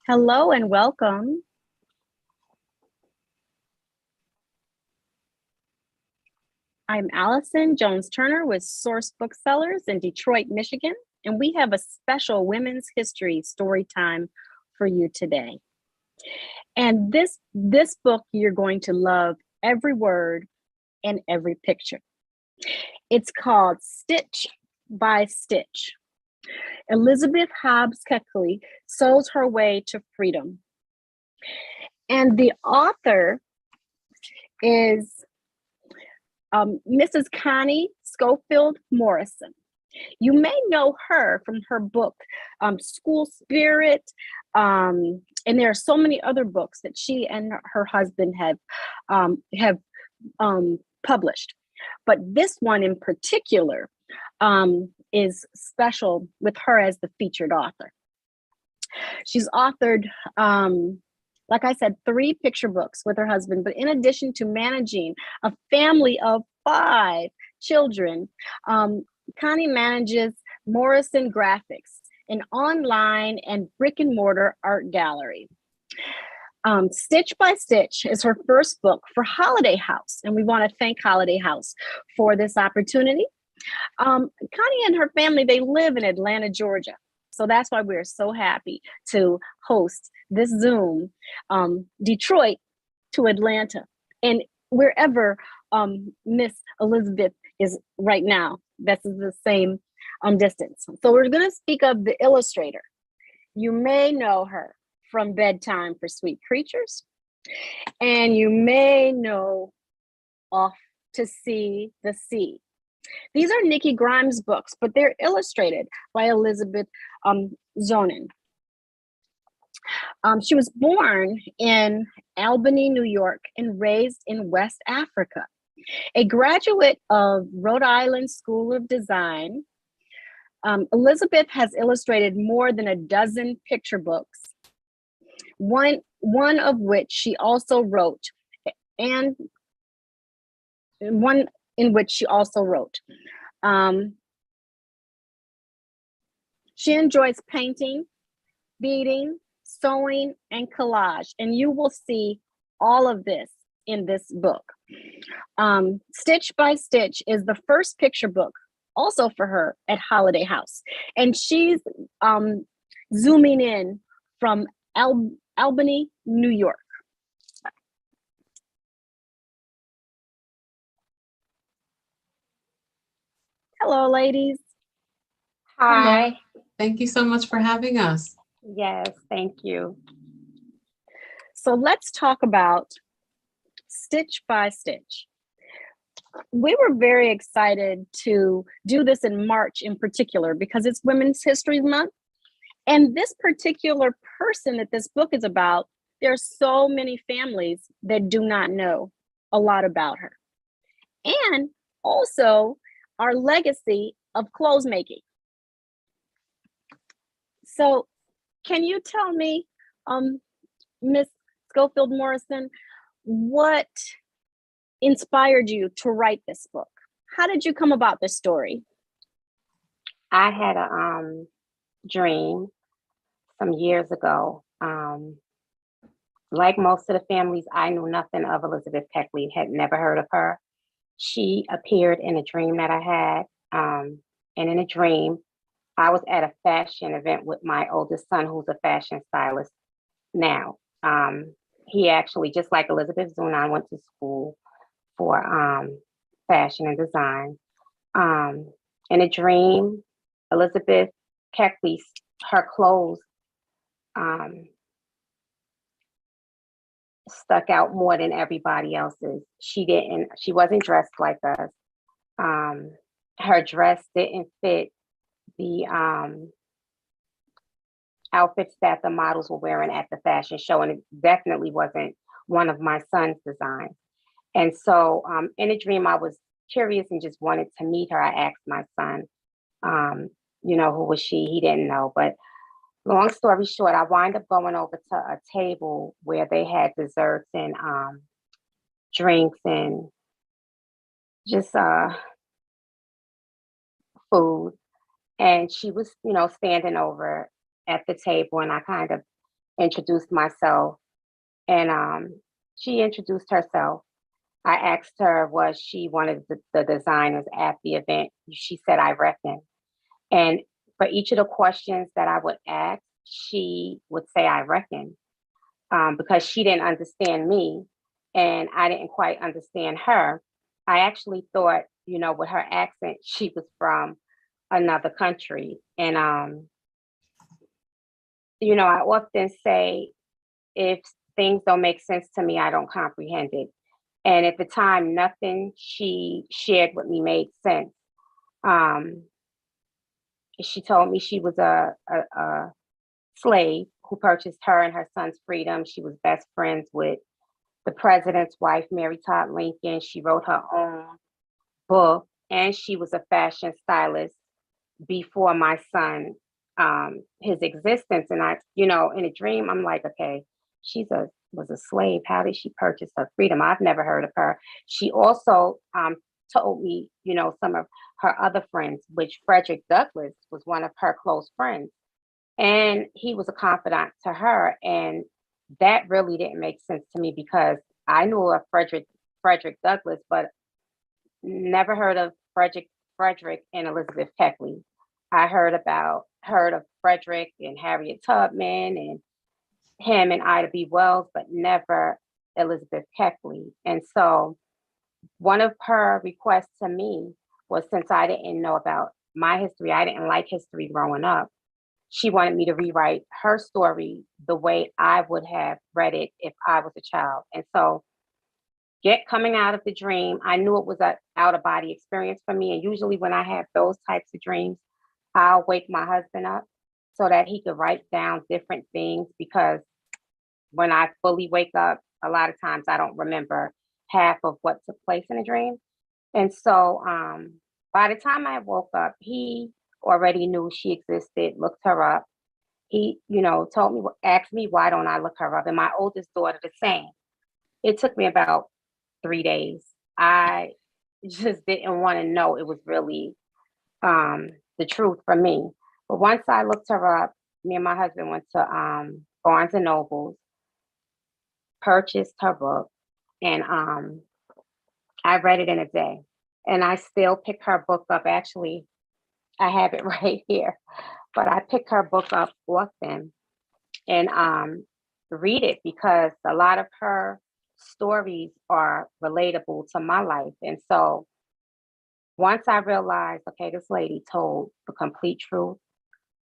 Hello and welcome. I'm Allison Jones-Turner with Source Booksellers in Detroit, Michigan, and we have a special women's history story time for you today. And this book, you're going to love every word and every picture. It's called Stitch by Stitch. Elizabeth Hobbs Keckley sews her way to freedom. And the author is Mrs. Connie Scofield Morrison. You may know her from her book, School Spirit, and there are so many other books that she and her husband have published. But this one in particular is special with her as the featured author. She's authored, like I said, 3 picture books with her husband, but in addition to managing a family of 5 children, Connie manages Morrison Graphics, an online and brick and mortar art gallery. Stitch by Stitch is her first book for Holiday House, and we want to thank Holiday House for this opportunity. Connie and her family, they live in Atlanta, Georgia. So that's why we're so happy to host this Zoom, Detroit to Atlanta, and wherever Miss Elizabeth is right now. This is the same distance. So we're going to speak of the illustrator. You may know her from Bedtime for Sweet Creatures, and you may know Off to See the Sea. These are Nikki Grimes books, but they're illustrated by Elizabeth Zonin. She was born in Albany, New York, and raised in West Africa. A graduate of Rhode Island School of Design, Elizabeth has illustrated more than a dozen picture books, one of which she also wrote, and one in which she also wrote. She enjoys painting, beading, sewing, and collage, and you will see all of this in this book. Stitch by Stitch is the first picture book also for her at Holiday House, and she's zooming in from Albany, New York. Hello, ladies. Hi. Hello. Thank you so much for having us. Yes, thank you. So let's talk about Stitch by Stitch. We were very excited to do this in March in particular because it's Women's History Month. And this particular person that this book is about, there are so many families that do not know a lot about her. And also our legacy of clothes making. So can you tell me, Miss Scofield Morrison, what inspired you to write this book? How did you come about this story? I had a dream some years ago. Like most of the families, I knew nothing of Elizabeth Keckley, had never heard of her. She appeared in a dream that I had. And in a dream, I was at a fashion event with my oldest son, who's a fashion stylist now. He actually, just like Elizabeth Zunan, went to school for fashion and design. In a dream, Elizabeth Keckley, her clothes stuck out more than everybody else's. She wasn't dressed like us. Her dress didn't fit the outfits that the models were wearing at the fashion show, and it definitely wasn't one of my son's designs. And so in a dream, I was curious and just wanted to meet her. I asked my son, who was she? He didn't know. But long story short, I wind up going over to a table where they had desserts and drinks and just food. And she was, standing over at the table, and I kind of introduced myself, and she introduced herself. I asked her what she wanted the designers at the event. She said, I reckon. And for each of the questions that I would ask, she would say, I reckon, because she didn't understand me and I didn't quite understand her. I actually thought, with her accent, she was from another country. And, I often say, if things don't make sense to me, I don't comprehend it. And at the time, nothing she shared with me made sense. She told me she was a slave who purchased her and her son's freedom. She was best friends with the president's wife, Mary Todd Lincoln. She wrote her own book, and she was a fashion stylist before my son, his existence. And I, in a dream, I'm like, okay, was a slave. How did she purchase her freedom? I've never heard of her. She also told me, some of her other friends, which Frederick Douglass was one of her close friends. And he was a confidant to her. And that really didn't make sense to me because I knew of Frederick Douglass, but never heard of Frederick and Elizabeth Keckley. I heard of Frederick and Harriet Tubman and him and Ida B. Wells, but never Elizabeth Keckley. And so one of her requests to me was, since I didn't know about my history, I didn't like history growing up. She wanted me to rewrite her story the way I would have read it if I was a child. And so coming out of the dream, I knew it was an out of body experience for me. And usually when I have those types of dreams, I'll wake my husband up so that he could write down different things, because when I fully wake up, a lot of times I don't remember half of what took place in a dream. And so by the time I woke up, he already knew she existed, looked her up. He, asked me, why don't I look her up? And my oldest daughter, the same. It took me about 3 days. I just didn't want to know it was really the truth for me. But once I looked her up, me and my husband went to Barnes and Nobles, purchased her book, and I read it in a day. And I still pick her book up. Actually, I have it right here, but I pick her book up often and read it because a lot of her stories are relatable to my life. And so once I realized, okay, this lady told the complete truth,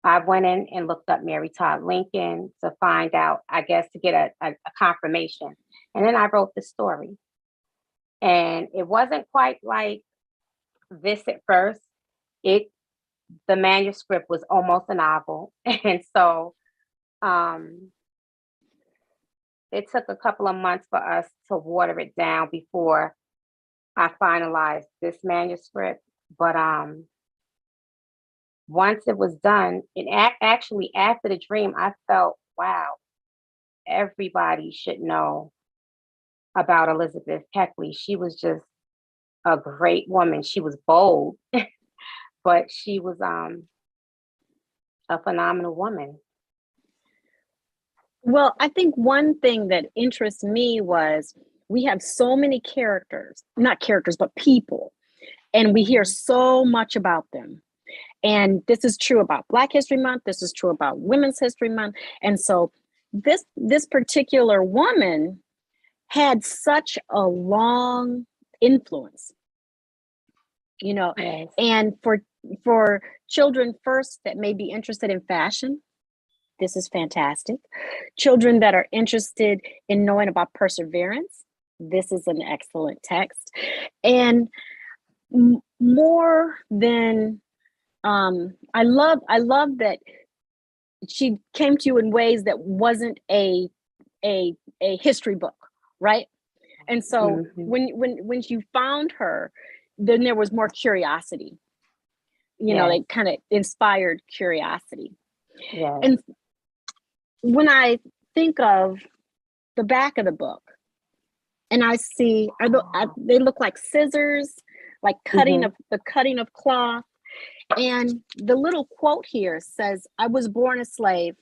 I went in and looked up Mary Todd Lincoln to find out, I guess, to get a confirmation. And then I wrote the story. And it wasn't quite like this at first. The manuscript was almost a novel. And so it took a couple of months for us to water it down before I finalized this manuscript. But once it was done, and actually after the dream, I felt, wow, everybody should know about Elizabeth Keckley. She was just a great woman. She was bold, but she was a phenomenal woman. Well, I think one thing that interests me was we have so many characters, not characters, but people, and we hear so much about them. And this is true about Black History Month. This is true about Women's History Month. And so this particular woman had such a long influence, Yes. and for children first that may be interested in fashion, this is fantastic. Children that are interested in knowing about perseverance, this is an excellent text. And more than I love that she came to you in ways that wasn't a history book, right? And so when you found her, then there was more curiosity. They kind of inspired curiosity. Yes. And when I think of the back of the book, and I see they look like scissors, like the cutting of cloth. And the little quote here says, "I was born a slave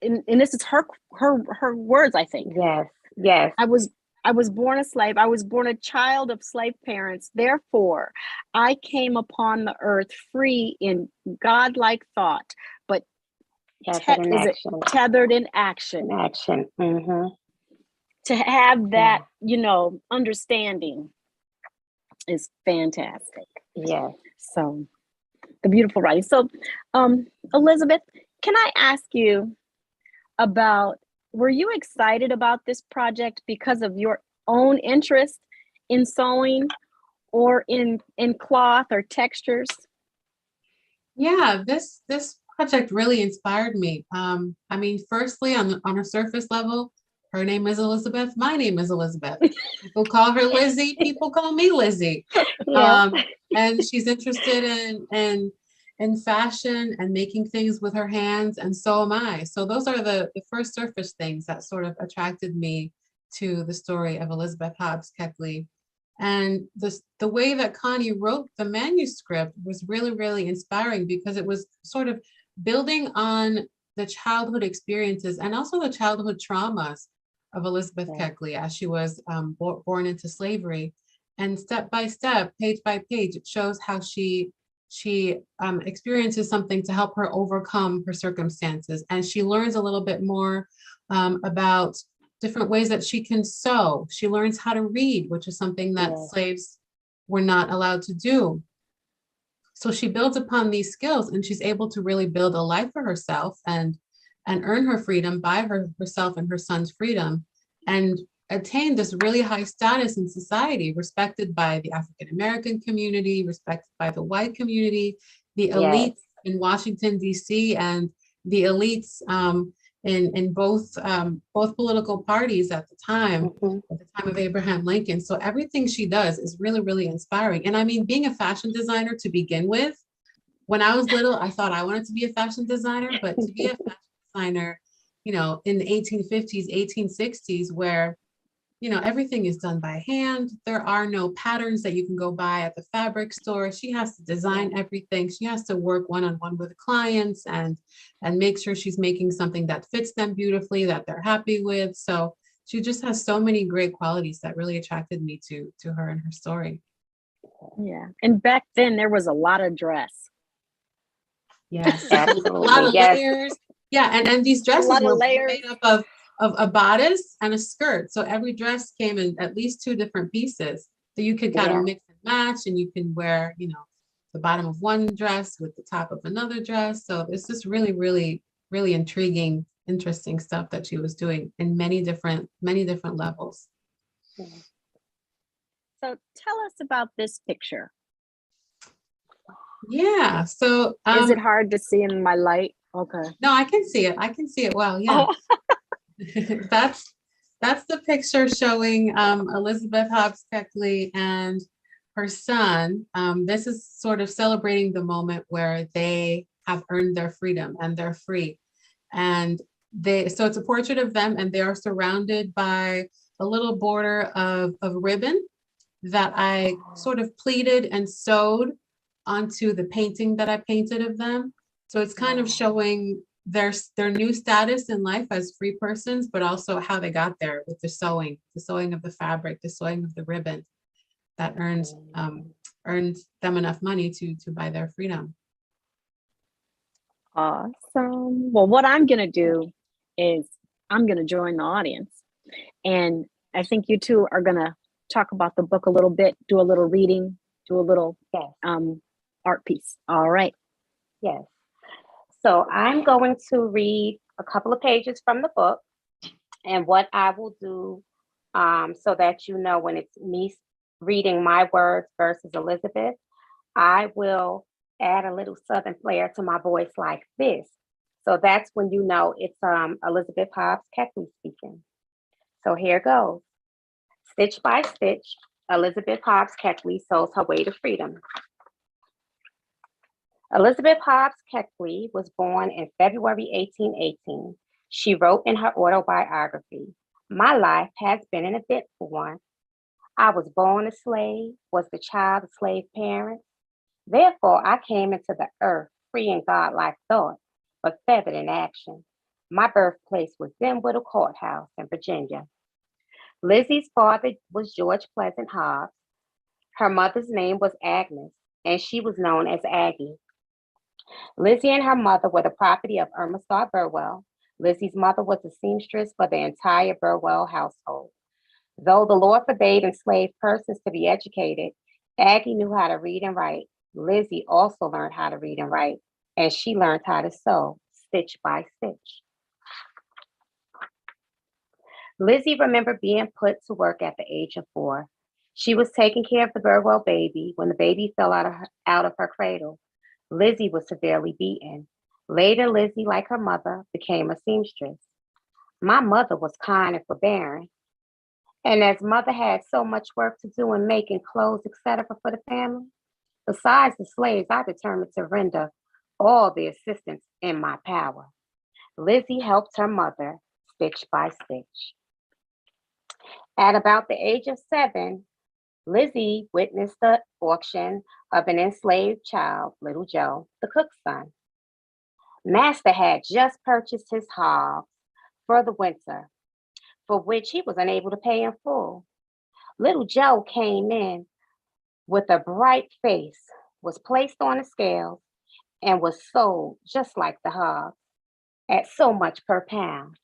and this is her words, I think. Yes. Yes. I was born a slave. I was born a child of slave parents. Therefore, I came upon the earth free in godlike thought, but Tethered in action. tethered in action. In action. Mm-hmm. To have that, understanding is fantastic. Yes. So the beautiful writing. So, Elizabeth, can I ask you about, were you excited about this project because of your own interest in sewing or in cloth or textures? Yeah, this project really inspired me. I mean, firstly, on a surface level, her name is Elizabeth. My name is Elizabeth. People call her Lizzie. People call me Lizzie. Yeah. And she's interested in fashion and making things with her hands, and so am I. So those are the first surface things that sort of attracted me to the story of Elizabeth Hobbs Keckley. And the way that Connie wrote the manuscript was really, really inspiring, because it was sort of building on the childhood experiences and also the childhood traumas of Elizabeth Keckley as she was born into slavery. And step by step, page by page, it shows how she experiences something to help her overcome her circumstances. And she learns a little bit more about different ways that she can sew. She learns how to read, which is something that slaves were not allowed to do. So she builds upon these skills, and she's able to really build a life for herself and earn her freedom by herself and her son's freedom, and attain this really high status in society, respected by the African American community, respected by the white community, the elites in Washington, D.C., and the elites in both political parties at the time, at the time of Abraham Lincoln. So everything she does is really, really inspiring. And I mean, being a fashion designer to begin with, when I was little, I thought I wanted to be a fashion designer, but to be a fashion designer, in the 1850s, 1860s, where everything is done by hand. There are no patterns that you can go buy at the fabric store. She has to design everything. She has to work one-on-one with clients and make sure she's making something that fits them beautifully, that they're happy with. So she just has so many great qualities that really attracted me to her and her story. Yeah. And back then there was a lot of dress. Yes. A lot of layers. Yeah. And these dresses were made up of a bodice and a skirt. So every dress came in at least 2 different pieces. So you could kind of mix and match, and you can wear, the bottom of one dress with the top of another dress. So it's just really, really, really intriguing, interesting stuff that she was doing in many different levels. So tell us about this picture. Yeah. So is it hard to see in my light? Okay. No, I can see it. I can see it well. Yeah. That's the picture showing Elizabeth Hobbs Keckley and her son. This is sort of celebrating the moment where they have earned their freedom and they're free. And so it's a portrait of them, and they are surrounded by a little border of ribbon that I sort of pleated and sewed onto the painting that I painted of them. So it's kind of showing their new status in life as free persons, but also how they got there with the sewing of the fabric, the sewing of the ribbon that earned them enough money to buy their freedom. Awesome. Well, what I'm going to do is I'm going to join the audience, and I think you two are going to talk about the book a little bit, do a little reading, do a little art piece. All right. Yes. So I'm going to read a couple of pages from the book, and what I will do so that when it's me reading my words versus Elizabeth, I will add a little Southern flair to my voice like this. So that's when it's Elizabeth Hobbs Keckley speaking. So here goes. Stitch by stitch, Elizabeth Hobbs Keckley sews her way to freedom. Elizabeth Hobbs Keckley was born in February 1818. She wrote in her autobiography, "My life has been an eventful one. I was born a slave, was the child of slave parents. Therefore, I came into the earth free in godlike thought, but feathered in action. My birthplace was Denwood Courthouse in Virginia. Lizzie's father was George Pleasant Hobbs. Her mother's name was Agnes, and she was known as Aggie. Lizzie and her mother were the property of Irma Starr Burwell. Lizzie's mother was a seamstress for the entire Burwell household. Though the law forbade enslaved persons to be educated, Aggie knew how to read and write. Lizzie also learned how to read and write, and she learned how to sew, stitch by stitch. Lizzie remembered being put to work at the age of 4. She was taking care of the Burwell baby when the baby fell out of her cradle. Lizzie was severely beaten. Later, Lizzie, like her mother, became a seamstress. My mother was kind and forbearing. And as mother had so much work to do in making clothes, etc. for the family, besides the slaves, I determined to render all the assistance in my power. Lizzie helped her mother stitch by stitch. At about the age of 7, Lizzie witnessed the auction of an enslaved child, Little Joe, the cook's son. Master had just purchased his hogs for the winter, for which he was unable to pay in full. Little Joe came in with a bright face, was placed on the scales, and was sold just like the hogs at so much per pound.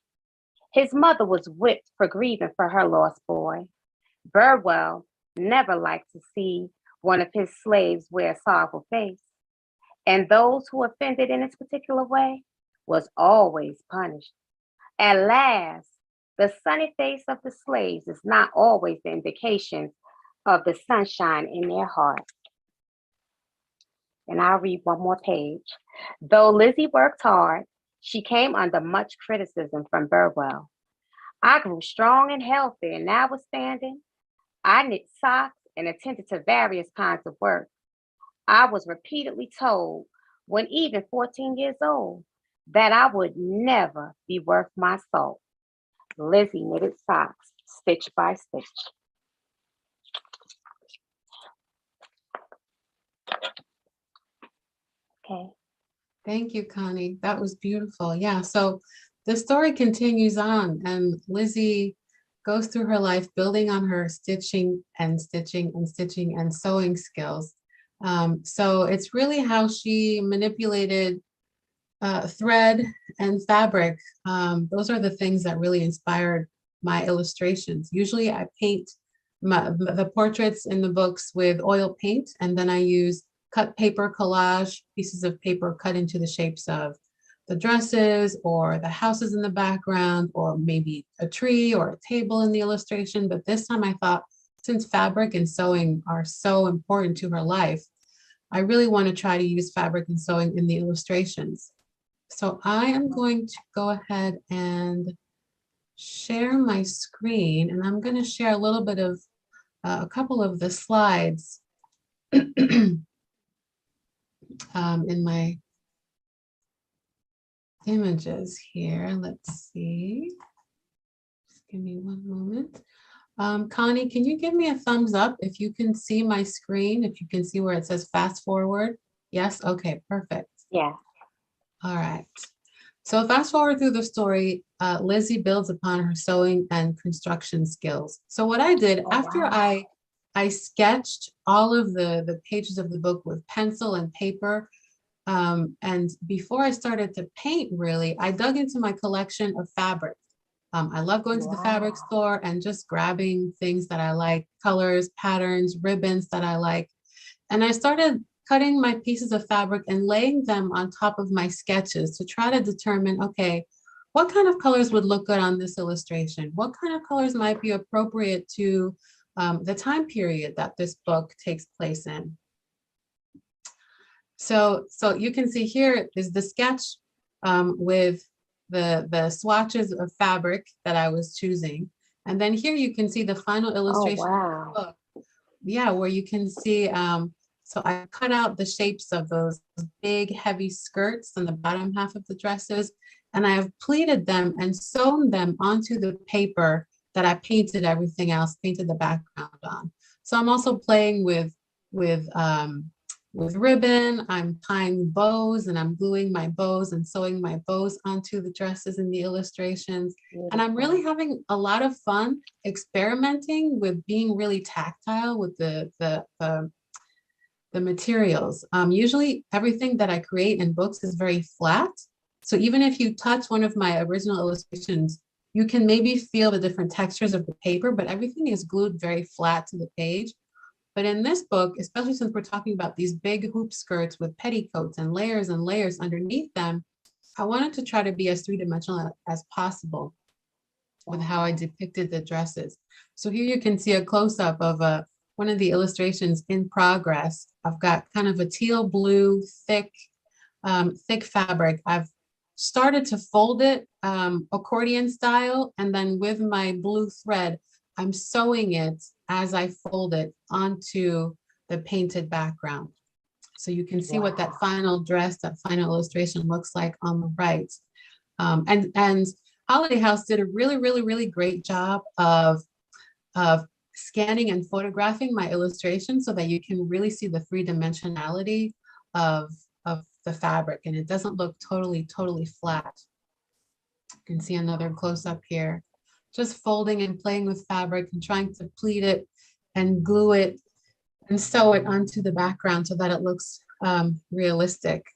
His mother was whipped for grieving for her lost boy. Burwell never liked to see one of his slaves wear a sorrowful face, and those who offended in this particular way was always punished. At last, the sunny face of the slaves is not always the indication of the sunshine in their hearts. And I'll read one more page. Though Lizzie worked hard, she came under much criticism from Burwell. I grew strong and healthy, and notwithstanding, I knit socks and attended to various kinds of work. I was repeatedly told, when even 14 years old, that I would never be worth my salt. Lizzie knitted socks, stitch by stitch. Okay. Thank you, Connie. That was beautiful. Yeah, so the story continues on, and Lizzie goes through her life building on her stitching and stitching and stitching and sewing skills. So it's really how she manipulated thread and fabric. Those are the things that really inspired my illustrations. Usually I paint the portraits in the books with oil paint, and then I use cut paper collage, pieces of paper cut into the shapes of the dresses or the houses in the background, or maybe a tree or a table in the illustration. But this time I thought, since fabric and sewing are so important to her life, I really want to try to use fabric and sewing in the illustrations. So I am going to go ahead and share my screen, and I'm going to share a little bit of a couple of the slides in my images here. Let's see. Just give me one moment. Connie, can you give me a thumbs up if you can see my screen, if you can see where it says fast forward? Yes? Okay, perfect. Yeah. All right. So fast forward through the story, Lizzie builds upon her sewing and construction skills. So what I did after I sketched all of the pages of the book with pencil and paper, and before I started to paint, really, I dug into my collection of fabric. I love going to the fabric store and just grabbing things that I like, colors, patterns, ribbons that I like. And I started cutting my pieces of fabric and laying them on top of my sketches to try to determine, okay, what kind of colors would look good on this illustration? What kind of colors might be appropriate to the time period that this book takes place in? So you can see here is the sketch with the swatches of fabric that I was choosing. And then here you can see the final illustration of the book. Yeah, where you can see, so I cut out the shapes of those big heavy skirts on the bottom half of the dresses, and I have pleated them and sewn them onto the paper that I painted everything else, painted the background on. So I'm also playing with with ribbon. I'm tying bows and I'm gluing my bows and sewing my bows onto the dresses in the illustrations. And I'm really having a lot of fun experimenting with being really tactile with the materials. Usually everything that I create in books is very flat. So even if you touch one of my original illustrations, you can maybe feel the different textures of the paper, but everything is glued very flat to the page. But in this book, especially since we're talking about these big hoop skirts with petticoats and layers underneath them, I wanted to try to be as three-dimensional as possible with how I depicted the dresses. So here you can see a close-up of one of the illustrations in progress. I've got kind of a teal blue, thick fabric. I've started to fold it accordion style, and then with my blue thread, I'm sewing it as I fold it onto the painted background. So you can see what that final dress, that final illustration looks like on the right. And Holiday House did a really great job of scanning and photographing my illustration so that you can really see the three-dimensionality of the fabric, and it doesn't look totally flat. You can see another close-up here. Just folding and playing with fabric and trying to pleat it and glue it and sew it onto the background so that it looks realistic.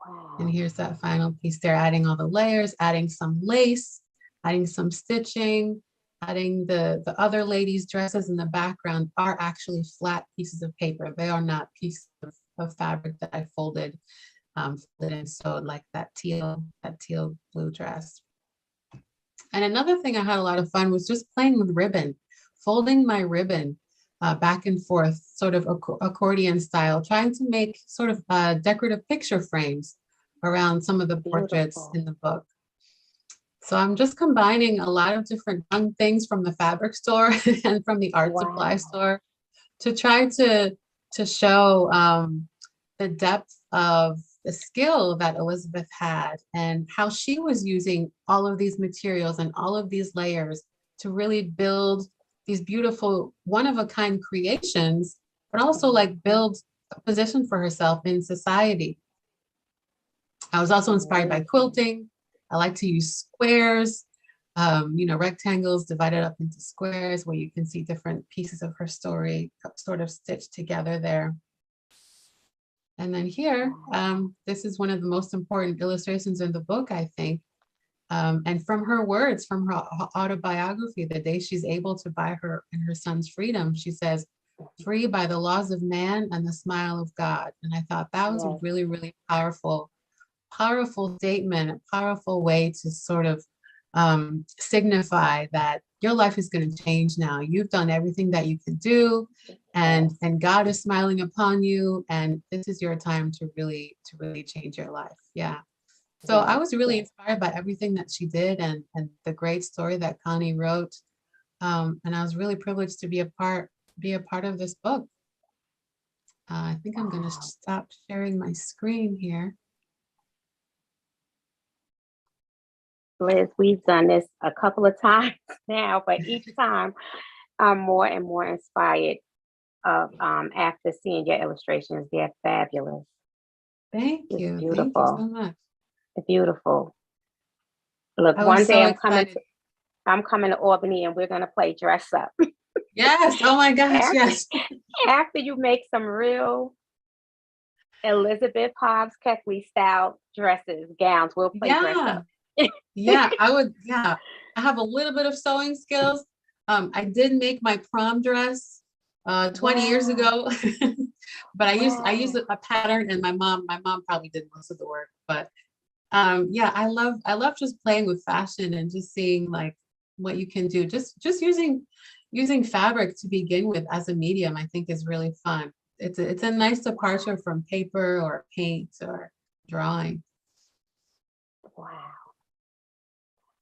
Wow. And here's that final piece there, adding all the layers, adding some lace, adding some stitching, adding the other ladies' dresses in the background are actually flat pieces of paper. They are not pieces of fabric that I folded and sewed like that teal blue dress. And another thing I had a lot of fun was just playing with ribbon, folding my ribbon back and forth, sort of accordion style, trying to make sort of decorative picture frames around some of the portraits in the book. So I'm just combining a lot of different fun things from the fabric store and from the art supply store to try to show the depth of the skill that Elizabeth had and how she was using all of these materials and all of these layers to really build these beautiful one-of-a-kind creations, but also like build a position for herself in society. I was also inspired by quilting. I like to use squares, rectangles divided up into squares where you can see different pieces of her story sort of stitched together there. And then here, this is one of the most important illustrations in the book, I think. And from her words, from her autobiography, the day she's able to buy her and her son's freedom, she says, "Free by the laws of man and the smile of God." And I thought that was a really powerful statement, a powerful way to sort of signify that your life is going to change now. You've done everything that you can do, and God is smiling upon you, and this is your time to really change your life. Yeah. So I was really inspired by everything that she did and the great story that Connie wrote. And I was really privileged to be a part of this book. I think I'm going to stop sharing my screen here. Liz, we've done this a couple of times now, but each time I'm more and more inspired after seeing your illustrations. They're fabulous. Thank you. Beautiful. Thank you so much. Beautiful. Look, one day I'm coming to Albany and we're going to play dress up. Yes. Oh my gosh. Yes. After you make some real Elizabeth Hobbs Keckley style gowns, we'll play dress up. Yeah, I would. Yeah, I have a little bit of sewing skills. I did make my prom dress 20 years ago, but I used a pattern, and my mom probably did most of the work. But yeah, I love just playing with fashion and just seeing like what you can do. Just using fabric to begin with as a medium, I think is really fun. It's a nice departure from paper or paint or drawing. Wow.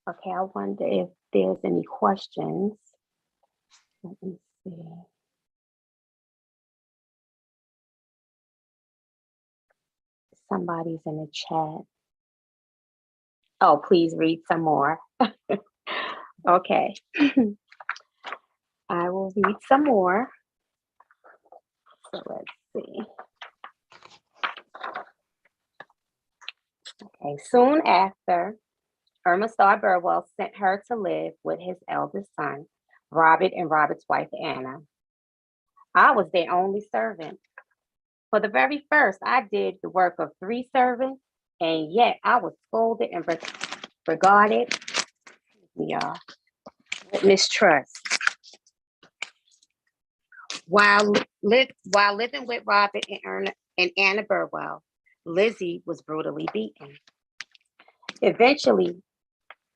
Okay, I wonder if there's any questions. Let me see. Somebody's in the chat. Oh, please read some more. Okay. I will read some more. So let's see. Okay. Soon after, Irma Star Burwell sent her to live with his eldest son, Robert, and Robert's wife, Anna. I was their only servant. For the very first, I did the work of 3 servants, and yet I was scolded and regarded, y'all, with mistrust. While living with Robert and Anna Burwell, Lizzie was brutally beaten. Eventually,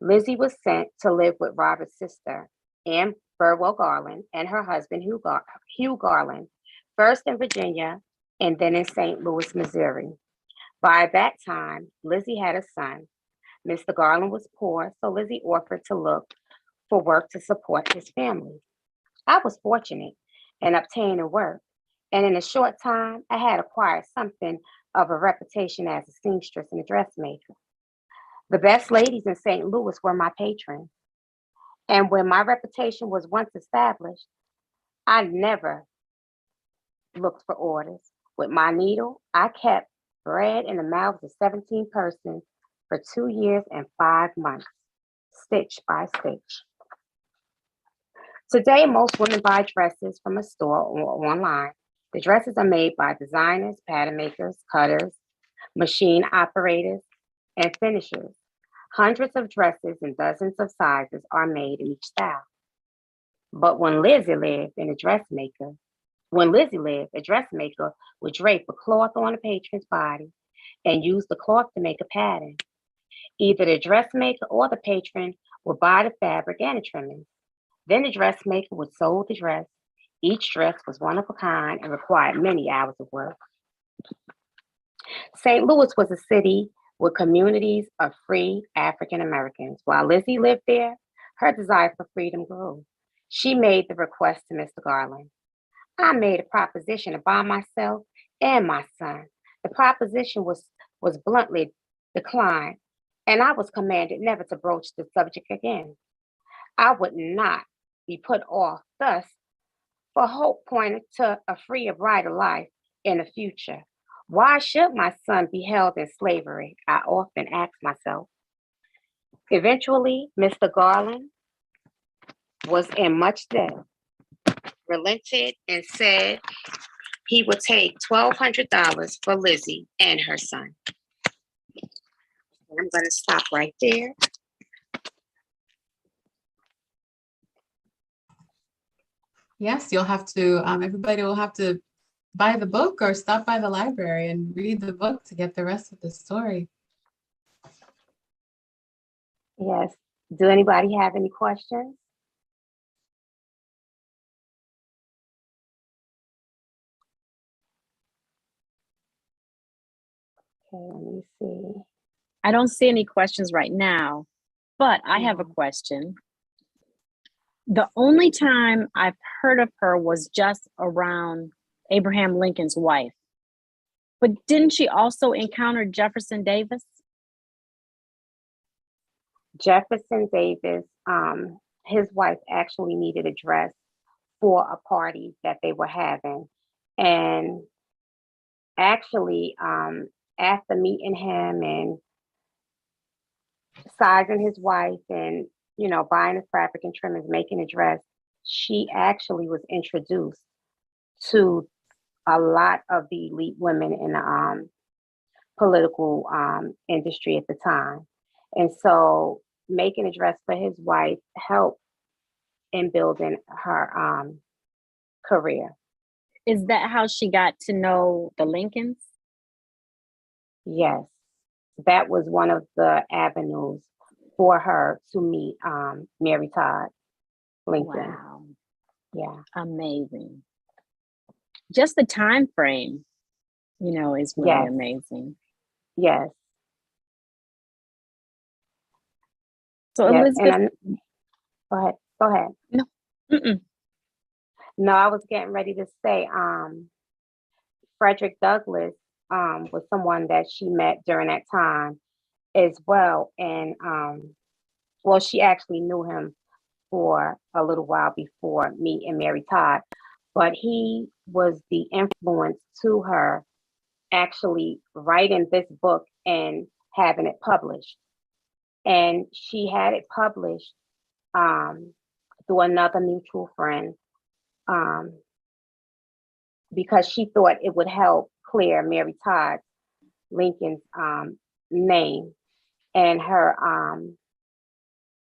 Lizzie was sent to live with Robert's sister, Anne Burwell Garland, and her husband, Hugh Garland, first in Virginia and then in St. Louis, Missouri. By that time, Lizzie had a son. Mr. Garland was poor, so Lizzie offered to look for work to support his family. I was fortunate and obtained a work, and in a short time, I had acquired something of a reputation as a seamstress and a dressmaker. The best ladies in St. Louis were my patrons, and when my reputation was once established, I never looked for orders. With my needle, I kept bread in the mouths of 17 persons for 2 years and 5 months, stitch by stitch. Today, most women buy dresses from a store or online. The dresses are made by designers, pattern makers, cutters, machine operators, and finishers. Hundreds of dresses in dozens of sizes are made in each style. But when Lizzie lived, a dressmaker would drape a cloth on a patron's body and use the cloth to make a pattern. Either the dressmaker or the patron would buy the fabric and the trimmings. Then the dressmaker would sew the dress. Each dress was one of a kind and required many hours of work. St. Louis was a city with communities of free African Americans. While Lizzie lived there, her desire for freedom grew. She made the request to Mr. Garland. I made a proposition to buy myself and my son. The proposition was bluntly declined, and I was commanded never to broach the subject again. I would not be put off. Thus, for hope pointed to a freer, brighter life in the future. Why should my son be held in slavery? I often ask myself. Eventually, Mr. Garland was in much debt, relented, and said he would take $1,200 for Lizzie and her son. I'm going to stop right there. Yes, you'll have to, everybody will have to buy the book or stop by the library and read the book to get the rest of the story. Yes. Do anybody have any questions? Okay, let me see. I don't see any questions right now, but I have a question. The only time I've heard of her was just around Abraham Lincoln's wife. But didn't she also encounter Jefferson Davis? Jefferson Davis, his wife actually needed a dress for a party that they were having. And actually, after meeting him and sizing his wife and, buying the fabric and trimmings, making a dress, she actually was introduced to a lot of the elite women in the political industry at the time. And so making a dress for his wife helped in building her career. Is that how she got to know the Lincolns? Yes, that was one of the avenues for her to meet Mary Todd Lincoln. Wow. Yeah. Amazing. Just the time frame, is really amazing. Yes. So yes. Elizabeth, Go ahead. No. Mm-mm. No, I was getting ready to say, Frederick Douglass was someone that she met during that time as well. And she actually knew him for a little while before meeting Mary Todd, but he was the influence to her actually writing this book and having it published. And she had it published through another mutual friend because she thought it would help clear Mary Todd Lincoln's name. And her,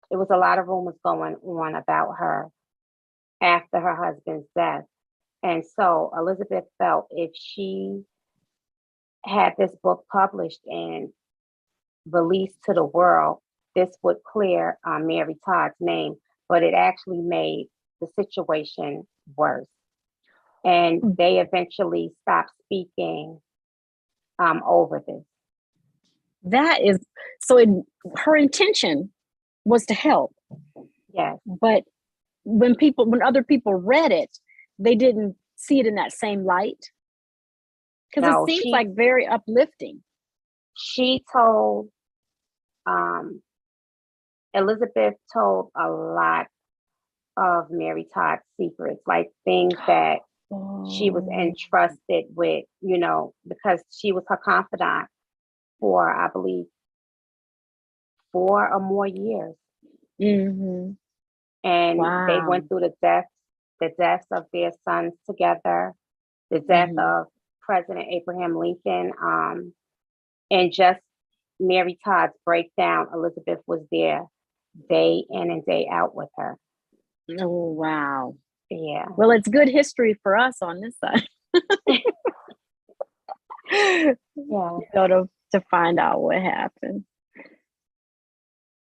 it was a lot of rumors going on about her after her husband's death. And so Elizabeth felt if she had this book published and released to the world, this would clear Mary Todd's name, but it actually made the situation worse. And they eventually stopped speaking over this. That is, so her intention was to help. Yes. But when other people read it, they didn't see it in that same light. Because it seems like very uplifting. She told, Elizabeth told a lot of Mary Todd's secrets, like things that she was entrusted with, you know, because she was her confidant for, I believe, 4 or more years. Mm-hmm. And they went through the deaths of their sons together, the death of President Abraham Lincoln, and just Mary Todd's breakdown. Elizabeth was there day in and day out with her. Oh, wow. Yeah. Well, it's good history for us on this side. Yeah. To find out what happened.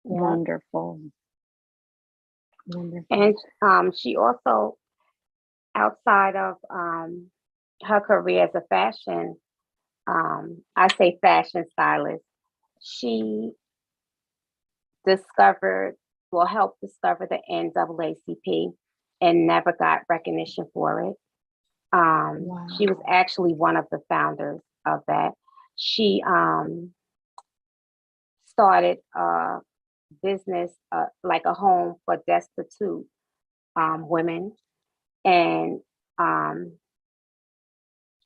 Yeah. Wonderful. And she also, outside of her career as a fashion, I say fashion stylist, she helped discover the NAACP and never got recognition for it. She was actually one of the founders of that. She started a business, like a home for destitute women, and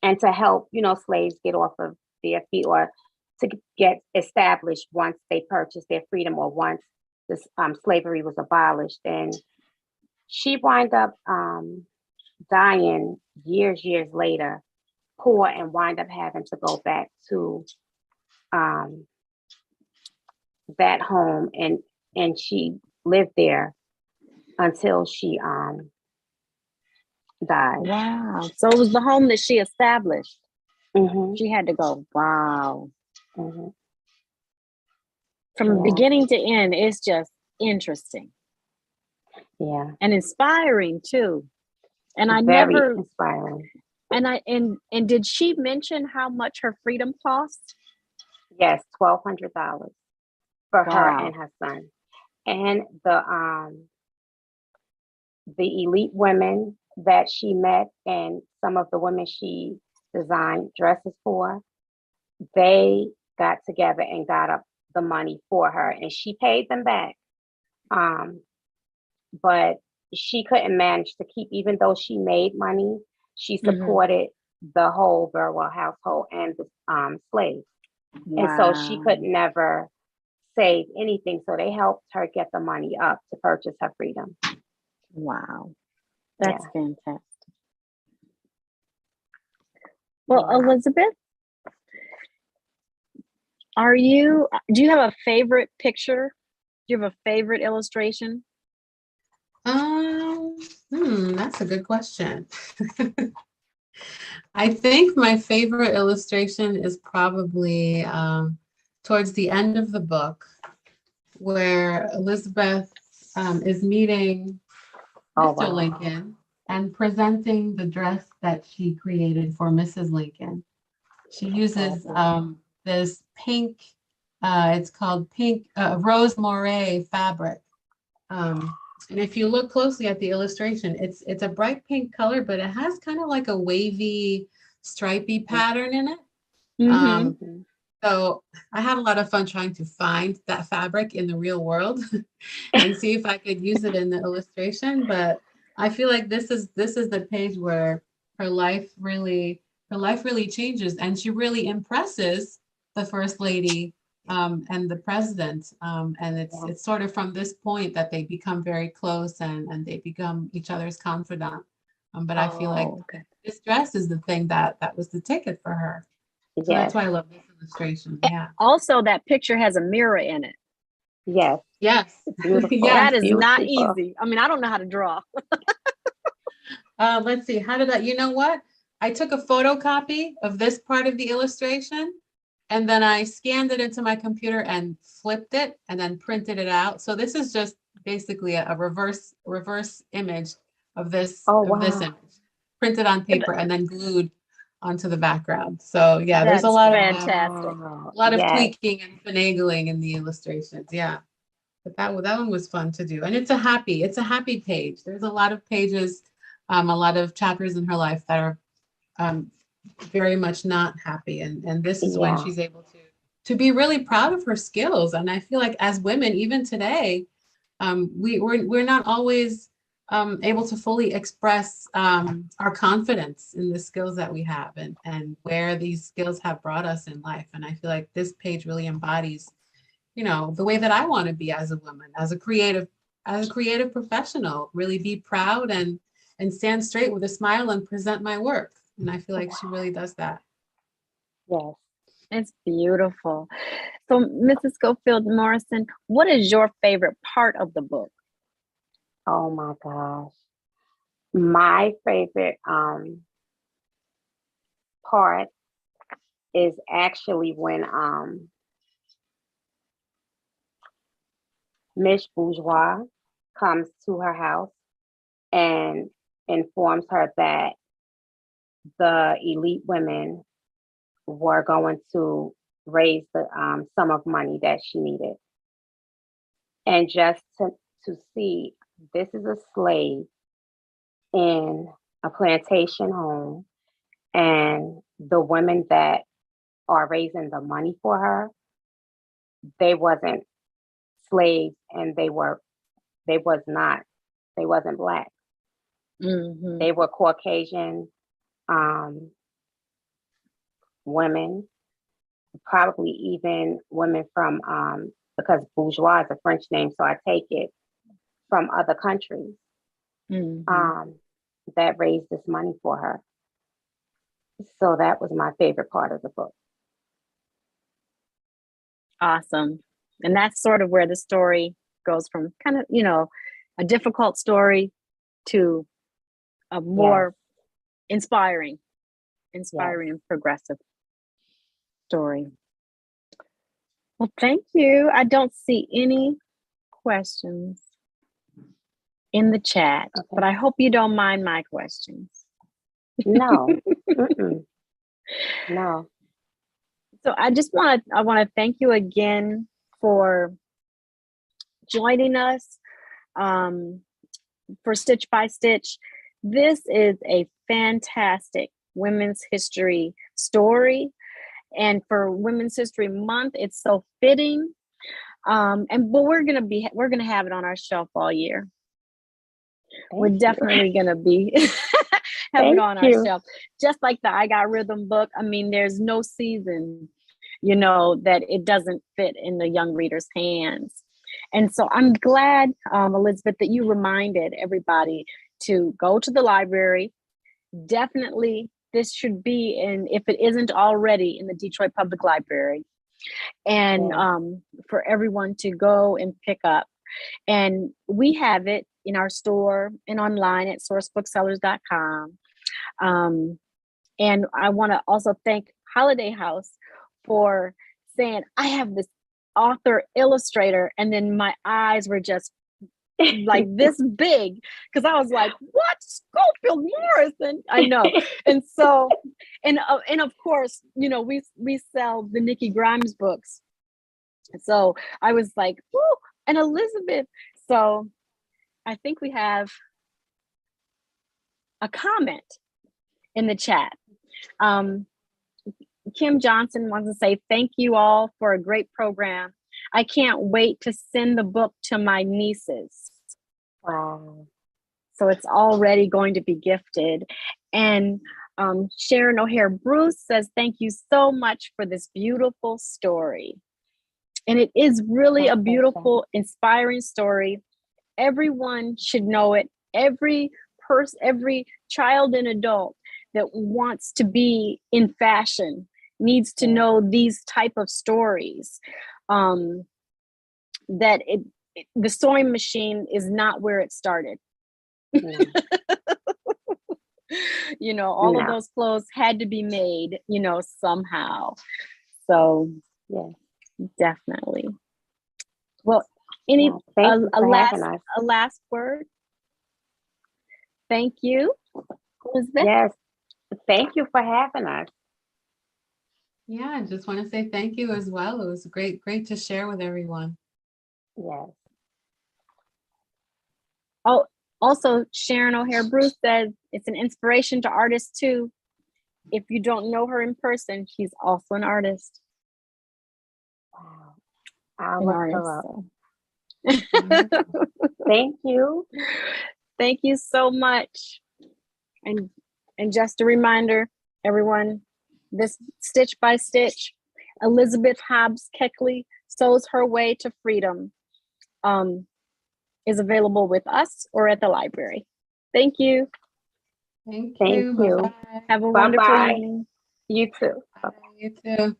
to help, you know, slaves get off of their feet or to get established once they purchased their freedom or once this slavery was abolished. And she wound up dying years later, poor, and wind up having to go back to that home, and she lived there until she died. Wow. So it was the home that she established. Mm-hmm. She had to go. Wow. Mm-hmm. From beginning to end, it's just interesting. Yeah. And inspiring too. And it's very inspiring. And did she mention how much her freedom cost? Yes, $1,200 for her and her son. And the elite women that she met and some of the women she designed dresses for, they got together and got up the money for her, and she paid them back. But she couldn't manage to keep, even though she made money, she supported the whole Burwell household and the slaves. Wow. And so she could never save anything. So they helped her get the money up to purchase her freedom. Wow. That's fantastic. Well, Elizabeth, do you have a favorite picture? Do you have a favorite illustration? That's a good question. I think my favorite illustration is probably towards the end of the book, where Elizabeth is meeting Mr. Lincoln and presenting the dress that she created for Mrs. Lincoln. She uses this pink, it's called pink rose moire fabric. And if you look closely at the illustration, it's a bright pink color, but it has kind of like a wavy, stripy pattern in it. So I had a lot of fun trying to find that fabric in the real world and see if I could use it in the illustration. But I feel like this is the page where her life really changes, and she really impresses the First Lady and the president. And it's sort of from this point that they become very close and they become each other's confidant. But I feel like okay. this dress is the thing that was the ticket for her. So Yes, that's why I love this illustration. Yeah. Also, that picture has a mirror in it. yes, Yes. beautiful. Yes. That is not Beautiful. easy. I mean, I don't know how to draw. Let's see. How did I? You know what? I took a photocopy of this part of the illustration, and then I scanned it into my computer and flipped it, and then printed it out. So this is just basically a reverse image of this Oh, image, wow. printed on paper and then glued onto the background. So yeah, there's That's fantastic. Wow. a lot of Yes, tweaking and finagling in the illustrations. Yeah. But that one was fun to do. And it's a happy page. There's a lot of pages, a lot of chapters in her life that are very much not happy. And this is when yeah, she's able to be really proud of her skills. And I feel like as women, even today, we're not always able to fully express our confidence in the skills that we have and where these skills have brought us in life. And I feel like this page really embodies, the way that I want to be as a woman, as a creative professional, really be proud and stand straight with a smile and present my work. And I feel like she really does that. yes. It's beautiful. So, Mrs. Scofield Morrison, what is your favorite part of the book? Oh my gosh. My favorite part is actually when Miss Bourgeois comes to her house and informs her that the elite women were going to raise the sum of money that she needed. And just to see this is a slave in a plantation home, and the women that are raising the money for her, they wasn't slaves, and they wasn't Black. Mm-hmm. They were Caucasian women, probably even women from because bourgeois is a French name, so I take it from other countries Mm-hmm. that raised this money for her. So that was my favorite part of the book. Awesome. And that's sort of where the story goes from kind of, a difficult story to a more inspiring and progressive story. Well, thank you. I don't see any questions in the chat, Okay. but I hope you don't mind my questions. No. No. So I want to thank you again for joining us for Stitch by Stitch. This is a fantastic women's history story, and for Women's History Month, it's so fitting. But we're gonna have it on our shelf all year. We're definitely gonna be have it on our shelf, just like the I Got Rhythm book. I mean, there's no season, that it doesn't fit in the young reader's hands. And so I'm glad, Elizabeth, that you reminded everybody to go to the library. Definitely, this should be if it isn't already, in the Detroit Public Library, and for everyone to go and pick up. And we have it in our store and online at sourcebooksellers.com. And I want to also thank Holiday House for saying, I have this author illustrator, and then my eyes were just like this big, because I was like, what? Scofield Morrison? I know. And so, and of course, we sell the Nikki Grimes books. So I was like, whoo, and Elizabeth. So I think we have a comment in the chat. Kim Johnson wants to say, thank you all for a great program. I can't wait to send the book to my nieces. Wow. So it's already going to be gifted. And Sharon O'Hare Bruce says, thank you so much for this beautiful story. And it is really a That's so beautiful, inspiring story. Everyone should know it. Every person, every child and adult that wants to be in fashion needs to Yeah. know these type of stories. That the sewing machine is not where it started. No, You know, all of no, those clothes had to be made, you know, somehow. So yeah. definitely. Well, any Well, thank you a for having last us. a last word? Thank you, Elizabeth. Yes, thank you for having us. Yeah, I just want to say thank you as well. It was great to share with everyone. Yes. Oh, also Sharon O'Hare Bruce says it's an inspiration to artists too. If you don't know her in person, she's also an artist. Wow. I'll An look artist. her up. So. Thank you. Thank you so much. And just a reminder, everyone, this Stitch by Stitch, Elizabeth Hobbs Keckley sews her way to freedom, is available with us or at the library. Thank you. Thank Thank you. you. Bye-bye. Have a wonderful Bye-bye. evening. You too. Bye. You too.